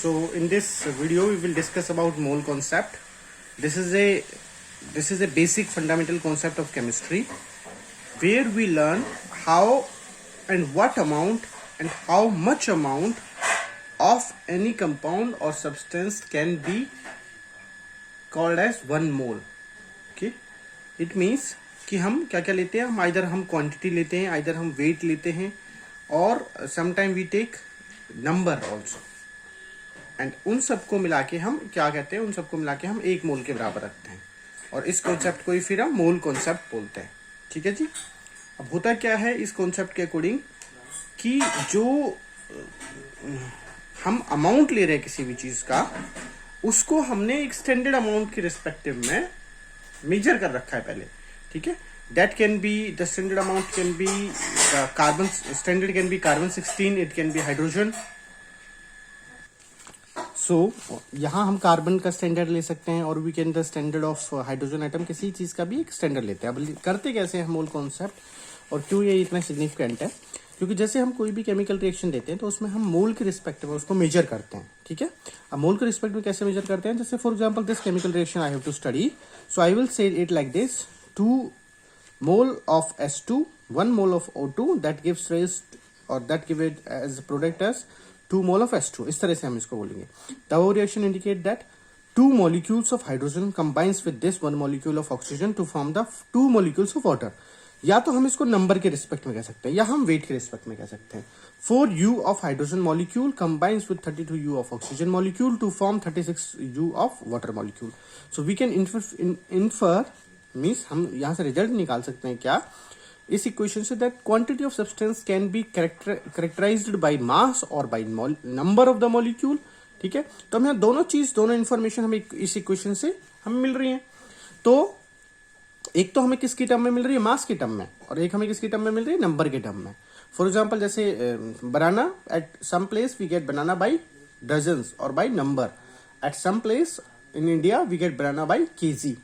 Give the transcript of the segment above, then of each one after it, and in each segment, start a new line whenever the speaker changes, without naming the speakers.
So in this video we will discuss about mole concept. This is a basic fundamental concept of chemistry where we learn how and what amount and how much amount of any compound or substance can be called as 1 mole. Okay, it means कि हम क्या क्या लेते हैं, हम either हम quantity लेते हैं, आइदर हम वेट लेते हैं, और sometime we take number also, and उन सबको मिला के हम क्या कहते हैं, उन सबको मिला के हम 1 मोल के बराबर रखते हैं, और इस कॉन्सेप्ट को ही फिर हम मोल कॉन्सेप्ट बोलते हैं. ठीक है जी. अब होता क्या है इस कॉन्सेप्ट के अकॉर्डिंग कि जो हम अमाउंट ले रहे हैं किसी भी चीज का, उसको हमने एक स्टैंडर्ड अमाउंट के रिस्पेक्टिव में मेजर कर रखा है पहले. ठीक है. That can be the standard amount can be the carbon standard can be carbon 16, it can be hydrogen. So यहाँ हम कार्बन का स्टैंडर्ड ले सकते हैं, और we can the standard of hydrogen atom, किसी चीज का भी एक स्टैंडर्ड लेते हैं. अब करते कैसे हैं मोल कॉन्सेप्ट, और क्यों ये इतना सिग्निफिकेंट है? क्योंकि जैसे हम कोई भी केमिकल रिएक्शन देते हैं तो उसमें हम मोल के रिस्पेक्ट में उसको मेजर करते हैं. ठीक है. अब मोल के रिस्पेक्ट में कैसे मेजर करते हैं? जैसे for example this chemical reaction I have to study, so I will say it like this: 2 mole of S2, 1 mole of O2, that gives rise, or that give it as a product as 2 mole of S2. इस तरह से हम इसको बोलेंगे. The reaction indicate that 2 molecules of hydrogen combines with this 1 molecule of oxygen to form the 2 molecules of water. या तो हम इसको नंबर के रिस्पेक्ट में कह सकते हैं, या हम वेट के रिस्पेक्ट में कह सकते हैं. 4U of hydrogen molecule combines with 32U of oxygen molecule to form 36U of water molecule. So we can infer means हम यहाँ से रिजल्ट निकाल सकते हैं क्या इस इक्वेशन से, that quantity of substance can be characterised by mass और by number of the molecule. ठीक है. तो हम यहाँ दोनों इन्फॉर्मेशन हमें इस इक्वेशन से हमें मिल रही है. तो एक तो हमें किसकी टर्म में मिल रही है? मास की टर्म में, और एक हमें किसकी टर्म में मिल रही है? नंबर के टर्म में. फॉर एग्जाम्पल जैसे banana, at some place we get banana by dozens और by number. At some place in India we get banana by KG.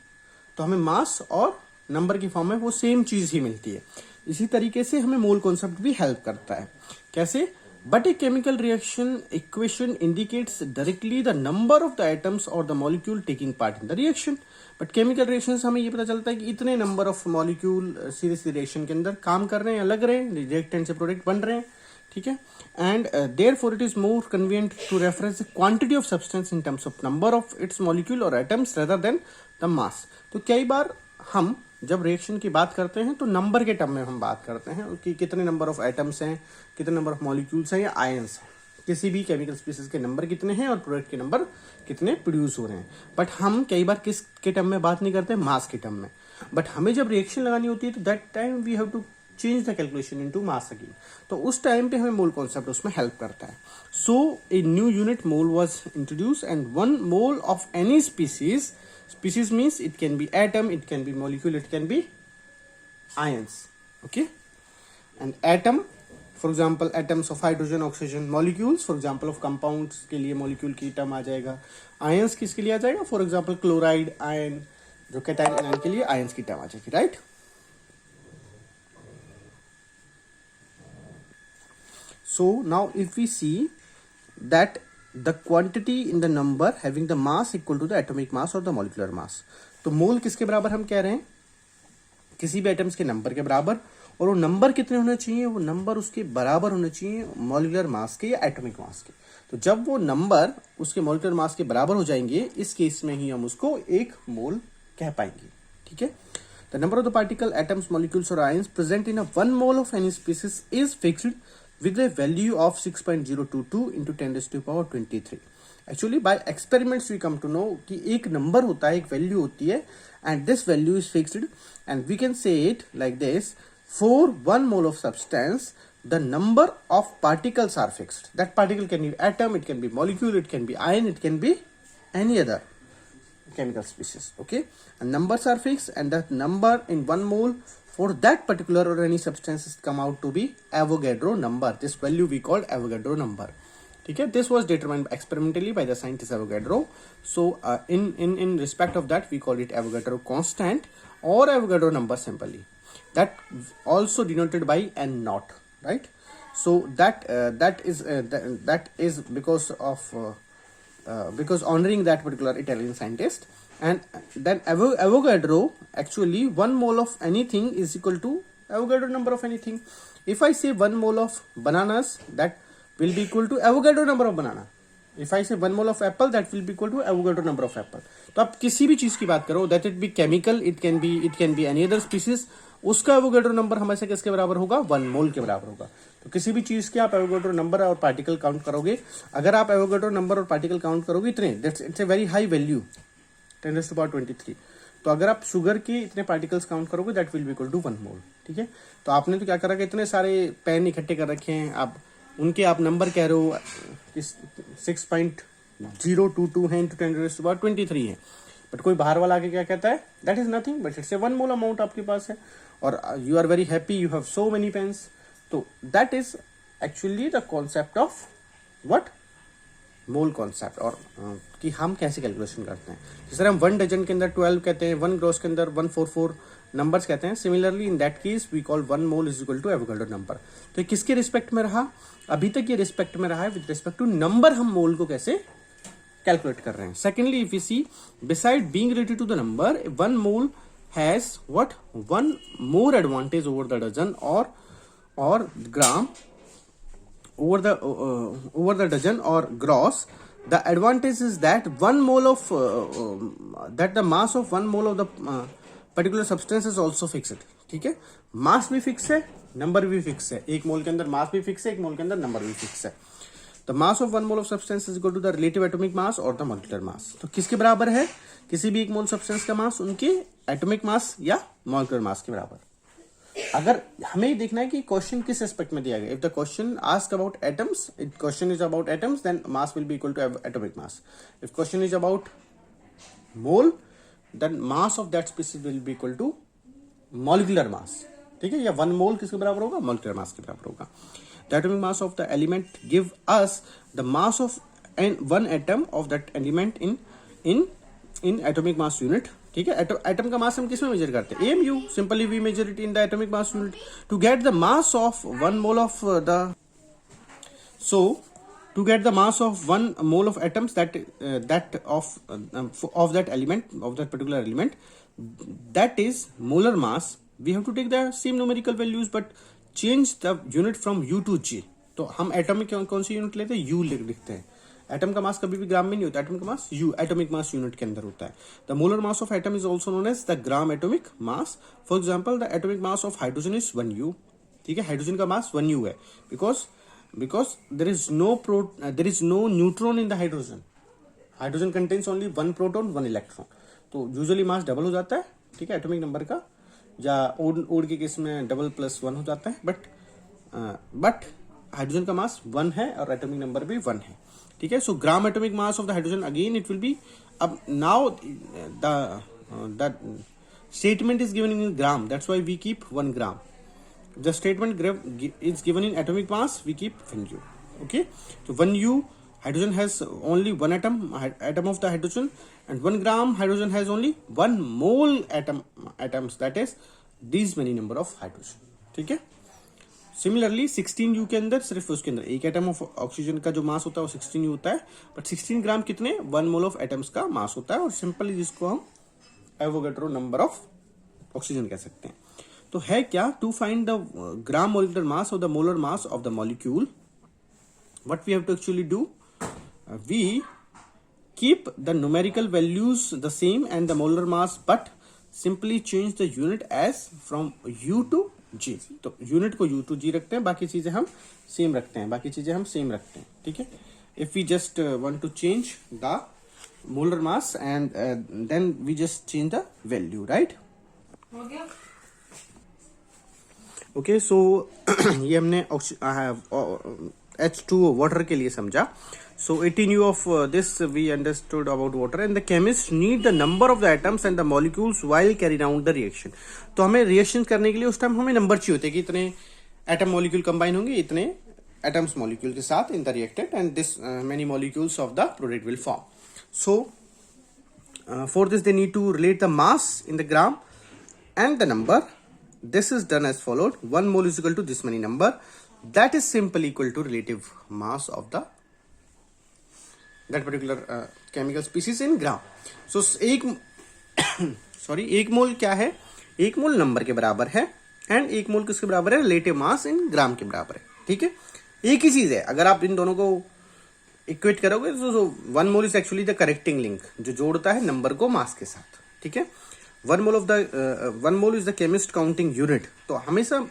तो हमें मास और नंबर की फॉर्म में वो सेम चीज ही मिलती है. इसी तरीके से हमें मोल कॉन्सेप्ट भी हेल्प करता है. कैसे? But a chemical reaction equation indicates directly the number of the atoms और the molecule taking part in the reaction. But chemical reaction से हमें ये पता चलता है कि इतने number of molecule series reaction के अंदर काम कर रहे हैं, लग रहे हैं, रिएक्टेंट से प्रोडक्ट बन रहे हैं. ठीक है. And therefore it is more convenient to reference the quantity of substance in terms of number of its molecule और atoms rather than the mass. तो कई बार हम जब रिएक्शन की बात करते हैं तो नंबर के टर्म में हम बात करते हैं कि कितने नंबर ऑफ एटम्स हैं, कितने नंबर ऑफ मॉलिक्यूल्स हैं या आयंस हैं, किसी भी केमिकल स्पीसीज के नंबर कितने हैं और प्रोडक्ट के नंबर कितने प्रोड्यूस हो रहे हैं. बट हम कई बार किस के टर्म में बात नहीं करते, मास के टर्म में. बट हमें जब रिएक्शन लगानी होती है तो that time we have to change the calculation into mass again. तो उस टाइम पे हमें मोल कॉन्सेप्ट उसमें हेल्प करता है. So a new unit mole was introduce, and 1 mole of any species. Species means it can be atom, it can be molecule, it can be ions. Okay. And atom, for example atoms of hydrogen, oxygen. molecules for example of compounds के लिए molecule की term आ जाएगा. ions किसके लिए आ जाएगा? for example chloride ion, जो cation anion के लिए ions की term आ जाएगी. right. So now if we see that the quantity in the number having the mass equal to the atomic mass or the molecular mass. तो मोल किसके बराबर हम कह रहे हैं? किसी भी एटम्स के नंबर के बराबर. और वो नंबर कितने होने चाहिए? वो नंबर उसके बराबर होने चाहिए मॉलिक्यूलर मास के या एटॉमिक मास के. तो जब वो नंबर उसके मॉलिक्यूलर मास के बराबर हो जाएंगे, इस केस में ही हम उसको 1 मोल कह पाएंगे. ठीक है. The number of the particle, atoms, molecules or ions present in a 1 mole of any species is fixed with a value of 6.022 into 10 raised to the power 23. Actually by experiments we come to know कि एक number होता है, एक value होती है, and this value is fixed, and we can say it like this: for 1 mole of substance the number of particles are fixed. That particle can be atom, it can be molecule, it can be ion, it can be any other chemical species. Okay. And numbers are fixed, and that number in 1 mole for that particular or any substances come out to be Avogadro number. This value we called Avogadro number. ठीक है. This was determined experimentally by the scientist Avogadro. So in respect of that we call it Avogadro constant or Avogadro number simply. That also denoted by N naught, right? So that is because of because honoring that particular Italian scientist. And then Avogadro, actually 1 mole of anything is equal to Avogadro number of anything. If I say 1 mole of bananas, that will be equal to Avogadro number of banana. If I say 1 mole of apple, that will be equal to Avogadro number of apple. तो आप किसी भी चीज की बात करो, that it be chemical, it can be any other species, उसका Avogadro number हमेशा किसके बराबर होगा? 1 मोल के बराबर होगा. तो किसी भी चीज के आप एवोगैड्रो नंबर और पार्टिकल काउंट करोगे, अगर आप एवोगैड्रो नंबर और पार्टिकल काउंट करोगे इतने, it's a very high value 10⁻23. तो अगर आप शुगर के इतने पार्टिकल्स काउंट करोगे, that will be equal to 1 mole. ठीक है. तो आपने तो क्या करा कि इतने सारे पेन इकट्ठे कर रखे हैं, आप उनके आप नंबर कह रहे हो 6.022 है इंटू 10⁻23 है. बट कोई बाहर वाला आके क्या कहता है? That is nothing but it's a 1 mole amount आपके पास है, और you are very happy, you have so many pens. तो that is actually the concept of what? Mole concept. और कि हम कैसे कैलकुलेशन करते हैं. जिस तरह हम 1 डजन के अंदर 12 कहते हैं, 1 ग्रोस के अंदर 144 नंबर्स कहते हैं, similarly in that case we call 1 mole is equal to Avogadro number. तो किसके रिस्पेक्ट में रहा? अभी तक ये रिस्पेक्ट में रहा है विद रिस्पेक्ट टू नंबर, हम मोल को कैसे कैलकुलेट कर रहे हैं. Secondly, if you see, beside being related to the number, 1 mole has what? 1 more advantage over the dozen or gram over the dozen or gross. The advantage is that 1 mole of that the mass of 1 mole of the particular substance is also fixed. ठीक है. मास भी fix है, number भी fix है. एक मोल के अंदर मास भी फिक्स है, एक मोल के अंदर नंबर भी फिक्स है. The mass of 1 mole of substance is equal to the relative atomic mass or the molecular mass. तो किसके बराबर है? किसी भी एक मोल सब्सटेंस का मास उनके एटॉमिक मास या मॉलिक्यूलर मास के बराबर. अगर हमें देखना है कि क्वेश्चन किस एस्पेक्ट में दिया गया. If the question ask about atoms, if question is about atoms, then mass will be equal to atomic mass. If question is about mole, then mass of that species will be equal to molecular mass. ठीक है. या 1 मोल किसके बराबर होगा? Molecular mass के बराबर होगा. The atomic mass of the element give us the mass of one atom of that element in atomic mass unit. ठीक है. एटम का मास हम किस में मेजर करते हैं? AMU. Simply we measure it in the atomic mass unit to get the mass of 1 mole of the. So to get the mass of 1 mole of atoms that of that element, of that particular element, that is molar mass, we have to take the same numerical values but change the unit from U to G. तो हम atom में कौन सी unit लेते हैं? U लिखते हैं. Atom का मास कभी भी ग्राम में नहीं होता. एटम का mass U, atomic mass unit के अंदर होता है. The molar mass of atom is also known as the gram atomic mass. For example, the atomic mass of hydrogen is 1U. ठीक है. हाइड्रोजन का मास 1U है because there is no neutron in the hydrogen. Hydrogen contains only 1 proton 1 electron. तो usually mass double हो जाता है. ठीक है. एटॉमिक नंबर का, या ओड के केस में डबल +1 हो जाता है. बट हाइड्रोजन का मास 1 है और एटॉमिक नंबर भी 1 है. ठीक है. So gram atomic mass of the hydrogen, again it will be, अब now the statement is given in gram, that's why we keep 1 gram. The statement is given in atomic mass, we keep 1U. Okay. तो 1U, hydrogen has only 1 atom of the hydrogen, and 1 gram hydrogen has only 1 mole atoms, that is these many number of hydrogen. ठीक है. Similarly 16U के अंदर सिर्फ उसके अंदर एक atom of oxygen का जो मास होता है वो 16U होता है. बट 16 ग्राम कितने? 1 मोल ऑफ एटम्स का मास होता है. और सिंपली जिसको हम एवोगैड्रो नंबर ऑफ ऑक्सीजन कह सकते हैं. तो है क्या? To find the gram molecular mass और the molar mass of the molecule, what we have to actually do, we keep the numerical values the same and the molar mass, but simply change the unit as from U to G. तो unit को U to G रखते हैं, बाकी चीजें हम same रखते हैं. ठीक है. if we just want to change the molar mass and then we just change the value, right? हो गया. Okay, so ये हमने H2O वाटर के लिए समझा. So 18U of this we understood about water, and the chemists need the number of the atoms and the molecules while carrying out the reaction. तो हमें reaction करने के लिए उस टाइम हमें नंबर चाहिए होते हैं कि इतने एटम मॉलिक्यूल कंबाइन होंगे इतने एटम्स मॉलिक्यूल के साथ in the reactant, and this many molecules of the product will form. So for this they need to relate the mass in the gram and the number. This is done as followed: 1 mole is equal to this many number. That is simply equal to relative mass of the that particular chemical species in gram. So एक sorry एक मोल क्या है, एक मोल number के बराबर है and एक मोल किसके बराबर है, रिलेटिव मास इन ग्राम के बराबर है. ठीक है, एक ही चीज है. अगर आप इन दोनों को इक्वेट करोगे तो one mole is actually the correcting link जो जोड़ता है नंबर को मास के साथ. ठीक है, one mole is the chemist counting unit. तो हमेशा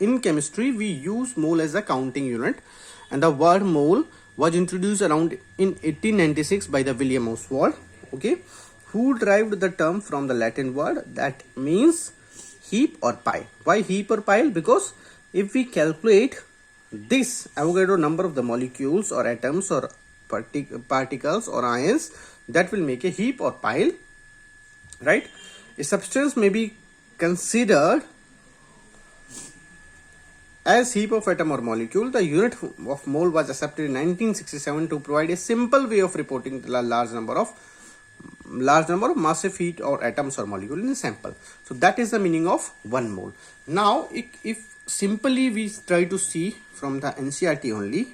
in chemistry we use mole as a counting unit, and the word mole was introduced around in 1896 by the William Oswald, okay, who derived the term from the Latin word that means heap or pile. Why heap or pile? Because if we calculate this Avogadro number of the molecules or atoms or particles or ions, that will make a heap or pile, right? A substance may be considered as heap of atom or molecule. The unit of mole was accepted in 1967 to provide a simple way of reporting the large number of massive heat or atoms or molecule in a sample. So that is the meaning of 1 mole. Now if simply we try to see from the NCERT only,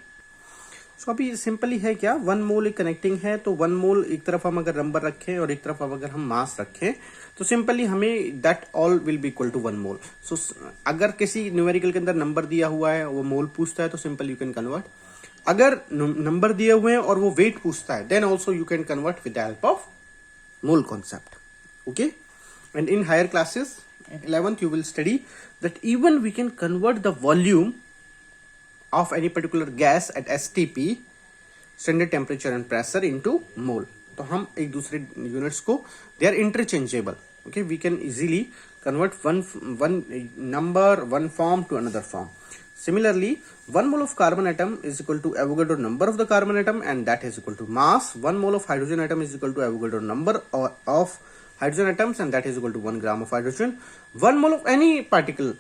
so अभी simply है क्या, 1 मोल एक connecting है. तो 1 मोल एक तरफ हम अगर नंबर रखें और एक तरफ अगर हम मास रखें तो सिंपली हमें that all will be equal to 1 mole. So अगर किसी न्यूमेरिकल के अंदर नंबर दिया हुआ है, वो मोल पूछता है, तो सिंपल यू कैन कन्वर्ट. अगर नंबर दिए हुए हैं और वो वेट पूछता है, then also you can convert with the help of mole concept. Okay, and in higher classes 11th you will study that even we can convert the volume of any particular gas at STP, standard temperature and pressure, into mole. तो हम एक दूसरे units को, they are interchangeable. Okay, we can easily convert one number, one form to another form. Similarly, 1 mole of carbon atom is equal to Avogadro number of the carbon atom, and that is equal to mass. 1 mole of hydrogen atom is equal to Avogadro number of hydrogen atoms, and that is equal to 1 gram of hydrogen. 1 mole of any particle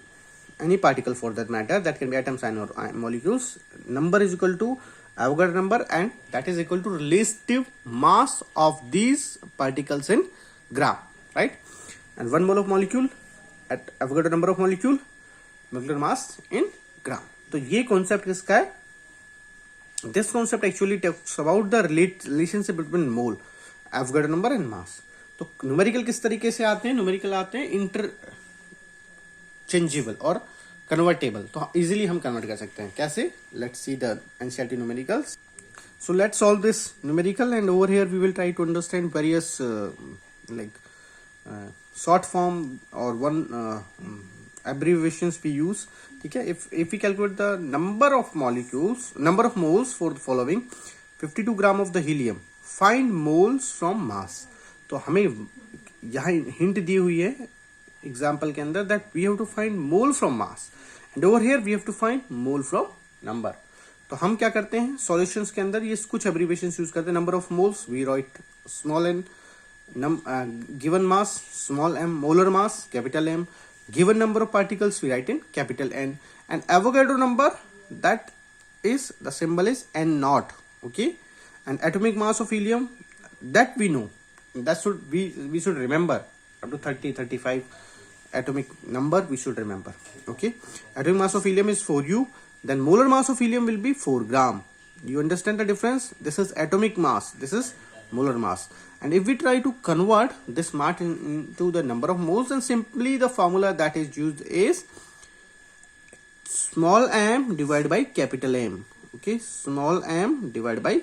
for that matter, that can be atoms, ion or molecules, number is equal to Avogadro number, and that is equal to relative mass of these particles in gram, right? And 1 mole of molecule at Avogadro number of molecule, molecular mass in gram. तो ये concept किसका है? This concept actually talks about the relationship between mole, Avogadro number and mass. तो numerical किस तरीके से आते हैं? न्यूमेरिकल आते हैं इंटरचेंजेबल और कन्वर्टेबल. तो इजीली हम कन्वर्ट कर सकते हैं. कैसे? Let's see the NCERT numericals. So let's solve this numerical, and over here we will try to understand various short form or one abbreviations we use. ठीक है, if we calculate the number of moles for the following: 52 gram of the helium, find moles from mass. तो हमें यहाँ hint दी हुई है example के अंदर that we have to find mole from mass, and over here we have to find mole from number. तो हम क्या करते हैं सॉल्यूशंस के अंदर, ये कुछ एब्रिविएशंस यूज करते हैं. Number of moles we write small N, given mass small M, molar mass capital M, given number of particles we write in capital N, and Avogadro number that is the symbol is N naught. Okay, and atomic mass of helium that we know, that we should remember up to 35 atomic number we should remember. Okay, atomic mass of helium is 4u, then molar mass of helium will be 4 gram. You understand the difference? This is atomic mass, this is molar mass. And if we try to convert this mass into the number of moles, then simply the formula that is used is small m divided by capital M. Okay, small m divided by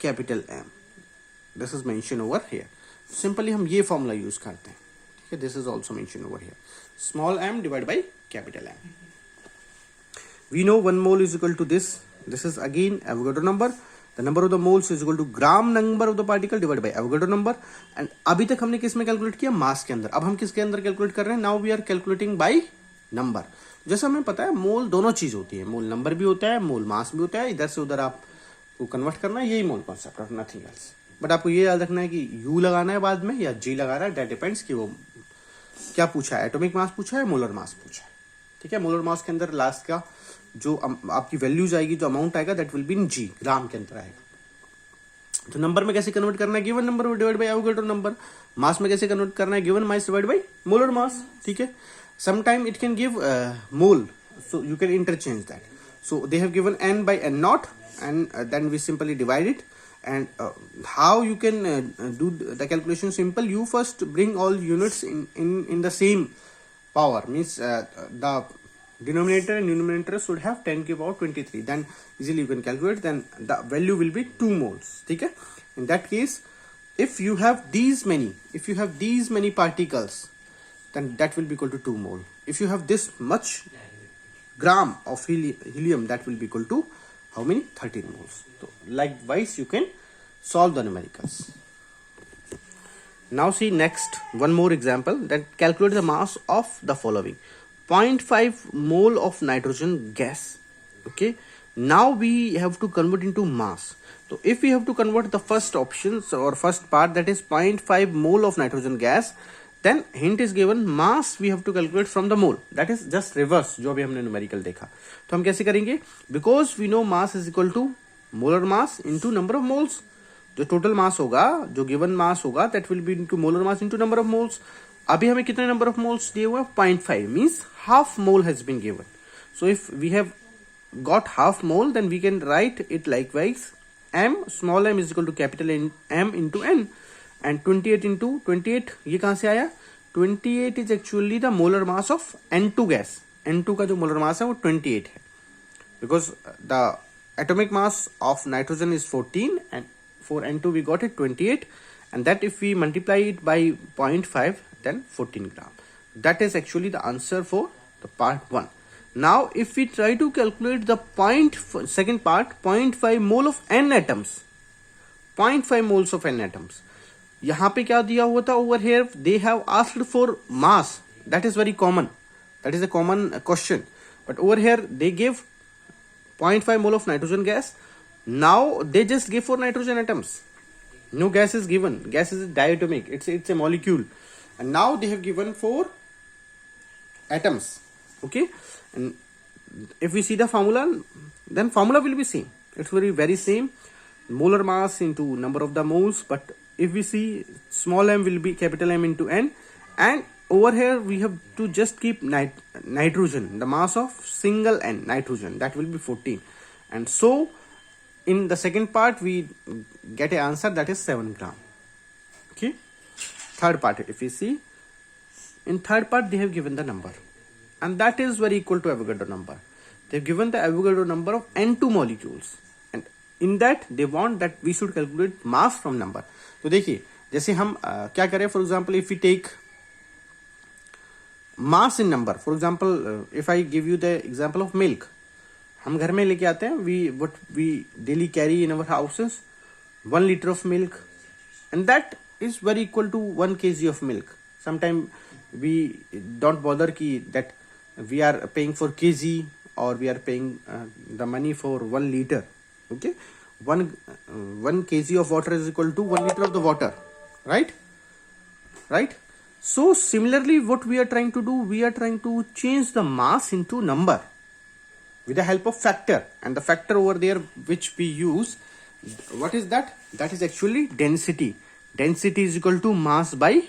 capital M. This is mentioned over here. Simply हम ये formula use करते हैं. ठीक है, this is also mentioned over here. Small m divided by capital M. We know 1 mole is equal to this. This is again Avogadro number. The number of the moles is equal to gram number of the particle divided by Avogadro number. And अभी तक हमने किस में calculate किया? मास के अंदर. अब हम किसके अंदर कैलकुलेट कर रहे हैं? Now we are calculating by number. जैसा हमें पता है मोल दोनों चीज होती है, मोल नंबर भी होता है, मोल मास भी होता है. इधर से उधर आपको कन्वर्ट करना है, यही mole concept of nothing else. But आपको ये याद रखना है कि U लगाना है बाद में या G लगाना है, दैट डिपेंड्स कि वो क्या पूछा है, एटॉमिक मास पूछा है, मोलर मास पूछा है. ठीक है, मोलर मास के अंदर लास्ट का जो आपकी वैल्यूज आएगी, जो अमाउंट आएगा, that will be in G, ग्राम के अंदर आएगा. तो नंबर में कैसे कन्वर्ट करना है? Given number divide by Avogadro number. Mass में कैसे कन्वर्ट करना है? Given mass divide by molar mass. ठीक है, sometime it can give mole, so you can interchange that. So they have given n by n naught, and then we simply divide it, And how you can do the calculation simple. You first bring all units in the same power, means the denominator and numerator should have 10 की power 23. Then easily you can calculate. Then the value will be 2 moles. ठीक है. In that case, if you have these many particles, then that will be equal to 2 mole. If you have this much gram of helium, that will be equal to how many? 13 moles. So likewise you can solve the numericals. Now see next one more example, that calculate the mass of the following. 0.5 mole of nitrogen gas. Okay, now we have to convert into mass. So if we have to convert the first options or first part, that is 0.5 mole of nitrogen gas, then hint is given, mass we have to calculate from the mole. That is just reverse जो अभी हमने numerical देखा. तो हम कैसे करेंगे? Because we know mass is equal to molar mass into number of moles. जो total mass होगा, जो गिवन मास होगा, that will be into molar mass into number of moles. अभी हमें कितने नंबर ऑफ मोल्स दिए हुए हैं? 0.5 means half mole has been given. So if we have got half mole, then we can write it likewise. M, small m is equal to capital M into N. And 28 into 28, ये कहाँ से आया? 28 is actually the molar mass of N2 gas. N2 का जो molar mass है वो 28 है. Because the atomic mass of nitrogen is 14 and for N2 we got it 28, and that if we multiply it by 0.5, then 14 gram. That is actually the answer for the part 1. Now if we try to calculate the second part, 0.5 mole of N atoms. 0.5 moles of N atoms. यहाँ पे क्या दिया हुआ था? Over here they have asked for mass. That is very common. That is a common question. But over here they give 0.5 mole of nitrogen gas. Now they just give for nitrogen atoms. No gas is given. Gas is diatomic. It's a molecule. And now they have given for atoms. Okay. And if we see the formula, then formula will be same. It's very same. Molar mass into number of the moles. But if we see, small m will be capital M into N. And over here we have to just keep nitrogen, the mass of single N, nitrogen, that will be 14. And so in the second part we get an answer, that is 7 gram. Okay. Third part, if we see, in third part they have given the number, and that is very equal to Avogadro number. They have given the Avogadro number of N2 molecules, and in that they want that we should calculate mass from number. तो देखिए जैसे हम क्या करें, for example if you take mass in number, for example if I give you the example of milk, हम घर में लेके आते हैं, we daily carry in our houses 1 liter of milk, and that is very equal to 1 kg of milk. Sometime we don't bother that we are paying for kg or we are paying the money for 1 liter. Okay, 1 kg of water is equal to 1 liter of the water, right? So similarly what we are trying to do, we are trying to change the mass into number with the help of factor, and the factor over there which we use, what is that? That is actually density. Density is equal to mass by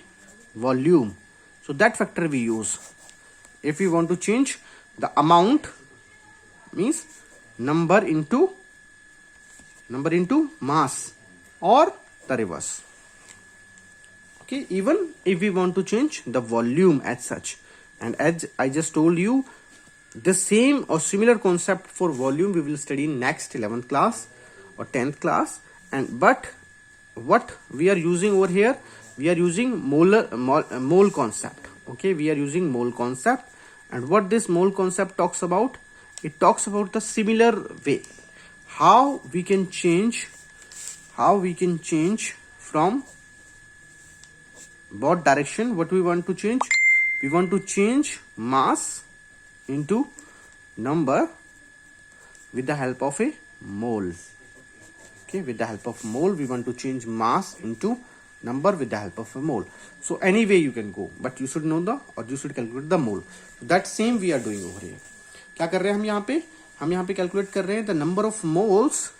volume. So that factor we use if we want to change the amount, means number into mass, or the reverse. Okay, even if we want to change the volume as such, and as I just told you, the same or similar concept for volume we will study in next 11th class or 10th class. But what we are using over here, we are using mole concept. Okay, we are using mole concept, and what this mole concept talks about, it talks about the similar way how we can change from both direction. What we want to change? We want to change mass into number with the help of a mole. Okay, with the help of mole we want to change mass into number with the help of a mole. So any way you can go, but you should know you should calculate the mole. That same we are doing over here. क्या कर रहे हैं हम यहाँ पे calculate कर रहे हैं the number of moles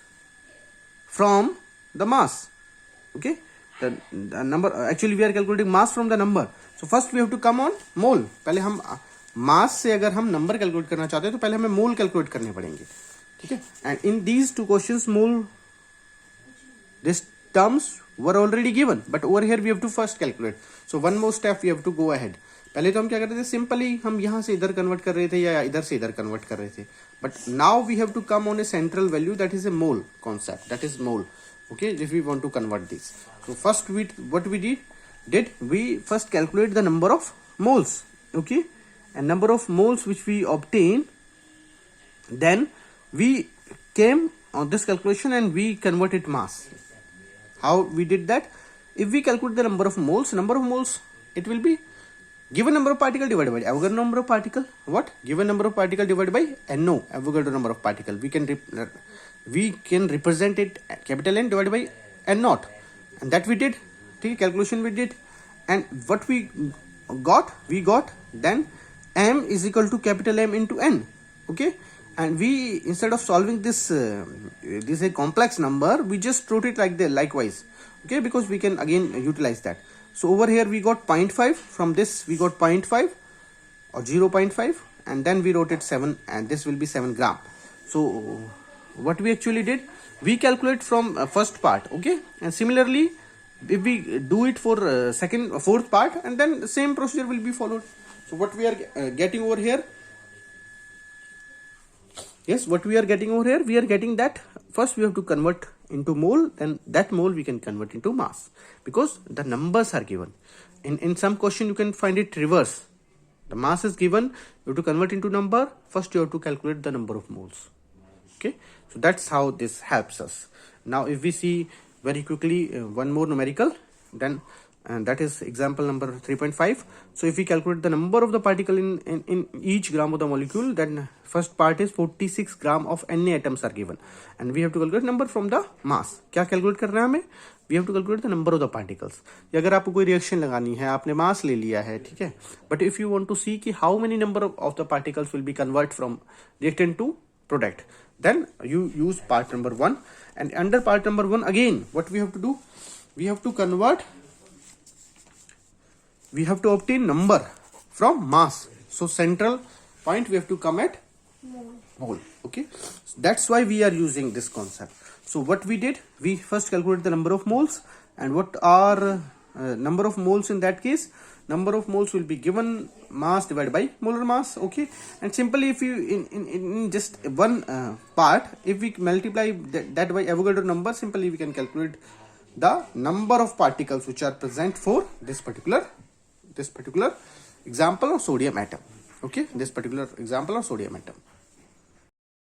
from the mass. Okay, the number, actually we are calculating mass from the number. So first we have to come on mole. पहले हम मास से अगर हम नंबर कैलकुलेट करना चाहते हैं तो पहले हमें मोल कैलकुलेट करने पड़ेंगे. ठीक है, and in these two questions These terms were already given, but over here we have to first calculate. So one more step we have to go ahead. पहले तो हम क्या करते थे, सिंपली हम यहाँ से इधर कन्वर्ट कर रहे थे या इधर से इधर कन्वर्ट कर रहे थे, but now we have to come on a central value, that is a mole concept, that is mole. Okay, if we want to convert this, so first what we did we first calculate the number of moles. Okay, and number of moles which we obtain, then we came on this calculation and we converted mass. How we did that? If we calculate the number of moles, it will be given number of particle divided by Avogadro number of particle. What? Given number of particle divided by NO, Avogadro number of particle. We can represent it capital N divided by N naught, and that we did. Okay, calculation we did, and what we got then M is equal to capital M into N. Okay, and we, instead of solving this this is a complex number, we just wrote it like that likewise. Okay, because we can again utilize that. So over here we got 0.5, from this we got 0.5 or 0.5, and then we wrote it 7, and this will be 7 gram. So what we actually did, we calculate from first part. Okay, and similarly if we do it for fourth part, and then the same procedure will be followed. So what we are getting over here, yes, what we are getting over here, we are getting that first we have to convert into mole, then that mole we can convert into mass, because the numbers are given. In some question you can find it reverse. The mass is given, you have to convert into number, first you have to calculate the number of moles. Okay, so that's how this helps us. Now if we see very quickly one more numerical, then and that is example number 3.5. So if we calculate the number of the particle in each gram of the molecule, then first part is 46 gram of Na atoms are given, and we have to calculate number from the mass. क्या calculate करना है हमें? We have to calculate the number of the particles. अगर आपको कोई reaction लगानी है, आपने मास ले लिया है, ठीक है, but if you want to see कि how many number of the particles will be convert from reactant to product, then you use part number 1, and under part number 1 again what we have to do, we have to convert, we have to obtain number from mass. So central point we have to come at mole. Okay, so that's why we are using this concept. So what we did, we first calculate the number of moles, and what are number of moles in that case, number of moles will be given mass divided by molar mass. Okay, and simply if you in just one part, if we multiply that by Avogadro number, simply we can calculate the number of particles which are present for this particular example of sodium atom. Okay, this particular example of sodium atom.